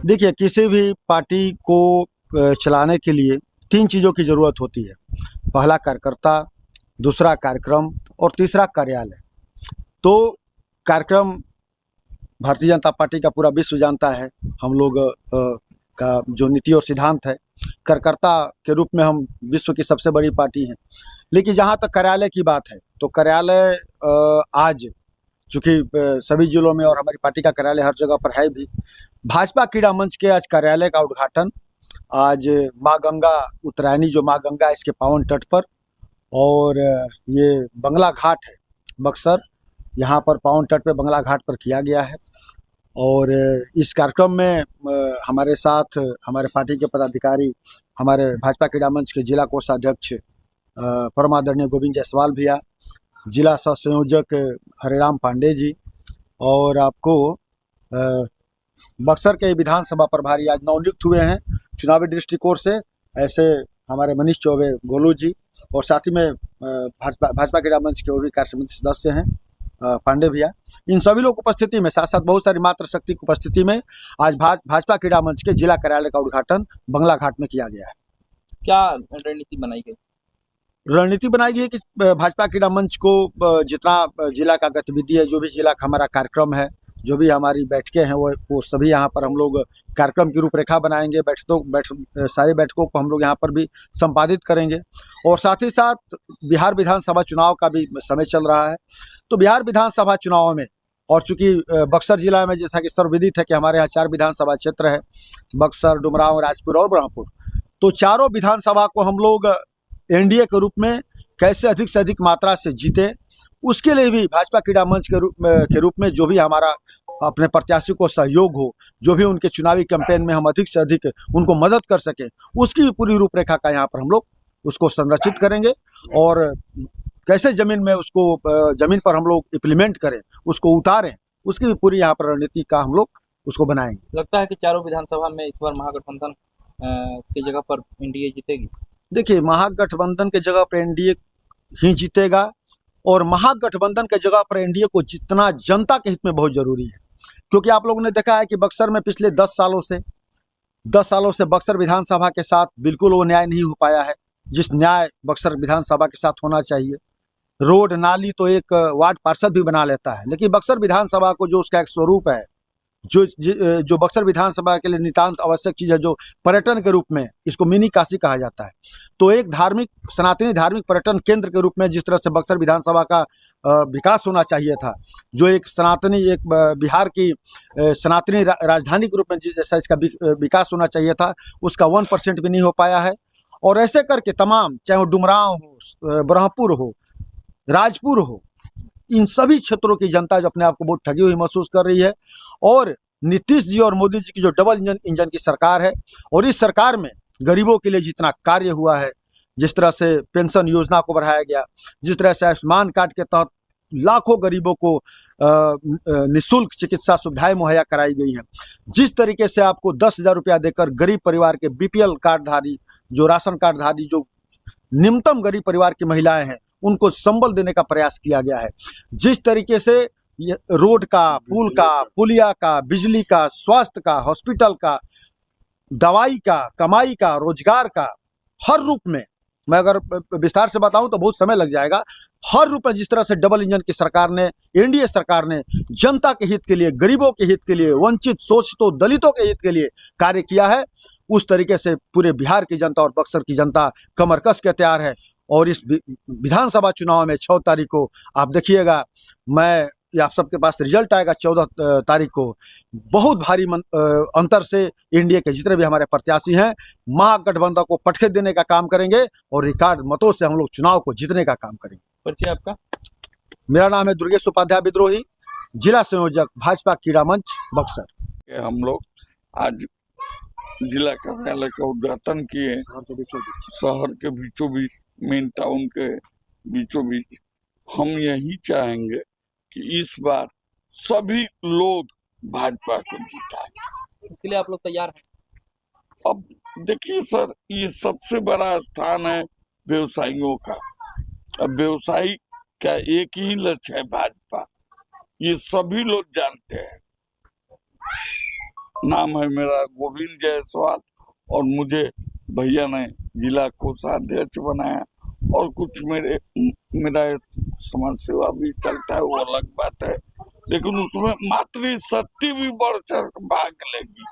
देखिए, किसी भी पार्टी को चलाने के लिए 3 चीज़ों की ज़रूरत होती है। पहला कार्यकर्ता, दूसरा कार्यक्रम और तीसरा कार्यालय। तो कार्यक्रम भारतीय जनता पार्टी का पूरा विश्व जानता है। हम लोग का जो नीति और सिद्धांत है, कार्यकर्ता के रूप में हम विश्व की सबसे बड़ी पार्टी हैं। लेकिन जहाँ तक कार्यालय की बात है, तो कार्यालय आज चूँकि सभी जिलों में और हमारी पार्टी का कार्यालय हर जगह पर है भी। भाजपा क्रीड़ा मंच के आज कार्यालय का उद्घाटन आज माँ गंगा उत्तरायणी, जो माँ गंगा है, इसके पावन तट पर, और ये बंगला घाट है बक्सर, यहाँ पर पावन तट पे बंगला घाट पर किया गया है। और इस कार्यक्रम में हमारे साथ हमारे पार्टी के पदाधिकारी, हमारे भाजपा क्रीड़ा मंच के जिला कोषाध्यक्ष परम आदरणीय गोविंद जायसवाल भैया, जिला सह संयोजक हरिराम पांडे जी, और आपको बक्सर के विधानसभा प्रभारी आज नवनियुक्त हुए हैं चुनावी दृष्टिकोण से, ऐसे हमारे मनीष चौबे गोलू जी, और साथ ही में भाजपा क्रीड़ा मंच के और भी कार्य समिति सदस्य हैं पांडे भैया। इन सभी लोग उपस्थिति में, साथ साथ बहुत सारी मात्र शक्ति की उपस्थिति में आज भाजपा क्रीड़ा मंच के जिला कार्यालय का उद्घाटन बंगला घाट में किया गया है। क्या रणनीति बनाई गई? रणनीति बनाई गई है कि भाजपा क्रीड़ा मंच को जितना जिला का गतिविधि है, जो भी जिला का हमारा कार्यक्रम है, जो भी हमारी बैठकें हैं, वो सभी यहाँ पर हम लोग कार्यक्रम की रूपरेखा बनाएंगे। सारी बैठकों को हम लोग यहाँ पर भी संपादित करेंगे। और साथ ही साथ बिहार विधानसभा चुनाव का भी समय चल रहा है, तो बिहार विधानसभा चुनाव में, और चूँकि बक्सर जिला में जैसा कि सर्वविदित है कि हमारे यहाँ 4 विधानसभा क्षेत्र है, बक्सर, डुमरांव, राजपुर और ब्रह्मपुर, तो चारों विधानसभा को हम लोग एनडीए के रूप में कैसे अधिक से अधिक मात्रा से जीते, उसके लिए भी भाजपा क्रीड़ा मंच के रूप में जो भी हमारा अपने प्रत्याशी को सहयोग हो, जो भी उनके चुनावी कैंपेन में हम अधिक से अधिक उनको मदद कर सकें, उसकी भी पूरी रूपरेखा का यहाँ पर हम लोग उसको संरचित करेंगे। और कैसे ज़मीन में उसको ज़मीन पर हम लोग इम्प्लीमेंट करें, उसको उतारें, उसकी भी पूरी यहाँ पर रणनीति का हम लोग उसको बनाएंगे। लगता है कि चारों विधानसभा में इस बार महागठबंधन की जगह पर एनडीए जीतेगी? देखिए, महागठबंधन के जगह पर एनडीए ही जीतेगा, और महागठबंधन के जगह पर एनडीए को जितना जनता के हित में बहुत जरूरी है। क्योंकि आप लोगों ने देखा है कि बक्सर में पिछले 10 सालों से बक्सर विधानसभा के साथ बिल्कुल वो न्याय नहीं हो पाया है, जिस न्याय बक्सर विधानसभा के साथ होना चाहिए। रोड नाली तो एक वार्ड पार्षद भी बना लेता है, लेकिन बक्सर विधानसभा को जो उसका एक स्वरूप है, जो बक्सर विधानसभा के लिए नितांत आवश्यक चीज़ है, जो पर्यटन के रूप में इसको मिनी काशी कहा जाता है, तो एक सनातनी धार्मिक पर्यटन केंद्र के रूप में जिस तरह से बक्सर विधानसभा का विकास होना चाहिए था, जो एक बिहार की सनातनी राजधानी के रूप में जैसा इसका विकास होना चाहिए था, उसका 1% भी नहीं हो पाया है। और ऐसे करके तमाम, चाहे वो डुमरांव हो, ब्रह्मपुर हो, राजपुर हो, इन सभी क्षेत्रों की जनता जो अपने आप को बहुत ठगी हुई महसूस कर रही है। और नीतीश जी और मोदी जी की जो डबल इंजन की सरकार है, और इस सरकार में गरीबों के लिए जितना कार्य हुआ है, जिस तरह से पेंशन योजना को बढ़ाया गया, जिस तरह से आयुष्मान कार्ड के तहत लाखों गरीबों को निःशुल्क चिकित्सा सुविधाएं मुहैया कराई गई हैं, जिस तरीके से आपको 10,000 रुपया देकर गरीब परिवार के बीपीएल कार्डधारी, जो राशन कार्डधारी, जो निम्नतम गरीब परिवार की महिलाएं हैं, उनको संबल देने का प्रयास किया गया है, जिस तरीके से रोड का, पुल का, पुलिया का, बिजली का, स्वास्थ्य का, हॉस्पिटल का, दवाई का, कमाई का, रोजगार का, हर रूप में, मैं अगर विस्तार से बताऊं तो बहुत समय लग जाएगा, हर रूप में जिस तरह से डबल इंजन की सरकार ने, एनडीए सरकार ने जनता के हित के लिए, गरीबों के हित के लिए, वंचित, शोषितों, दलितों के हित के लिए कार्य किया है, उस तरीके से पूरे बिहार की जनता और बक्सर की जनता कमर कस के तैयार है। और इस विधानसभा चुनाव में 6 तारीख को आप देखिएगा, आप सबके पास रिजल्ट आएगा 14 तारीख को, बहुत भारी अंतर से एनडीए के जितने भी हमारे प्रत्याशी हैं, महागठबंधन को पटखे देने का काम करेंगे, और रिकॉर्ड मतों से हम लोग चुनाव को जीतने का काम करेंगे। परिचय आपका? मेरा नाम है दुर्गेश उपाध्याय विद्रोही, जिला संयोजक भाजपा क्रीड़ा मंच बक्सर। हम लोग आज जिला कार्यालय का उद्घाटन किए, शहर के बीचों बीच, मेन टाउन के बीचों बीच। हम यही चाहेंगे कि इस बार सभी लोग भाजपा को जिताएं। इसके लिए आप लोग तैयार हैं? अब देखिए सर, ये सबसे बड़ा स्थान है व्यवसायियों का। अब व्यवसायी का एक ही लक्ष्य है भाजपा, ये सभी लोग जानते हैं। नाम है मेरा गोविंद जायसवाल और मुझे भैया ने जिला कोषाध्यक्ष बनाया और कुछ मेरा समाज सेवा भी चलता है, वो अलग बात है, लेकिन उसमें मातृशक्ति भी बढ़ चढ़ भाग लेगी।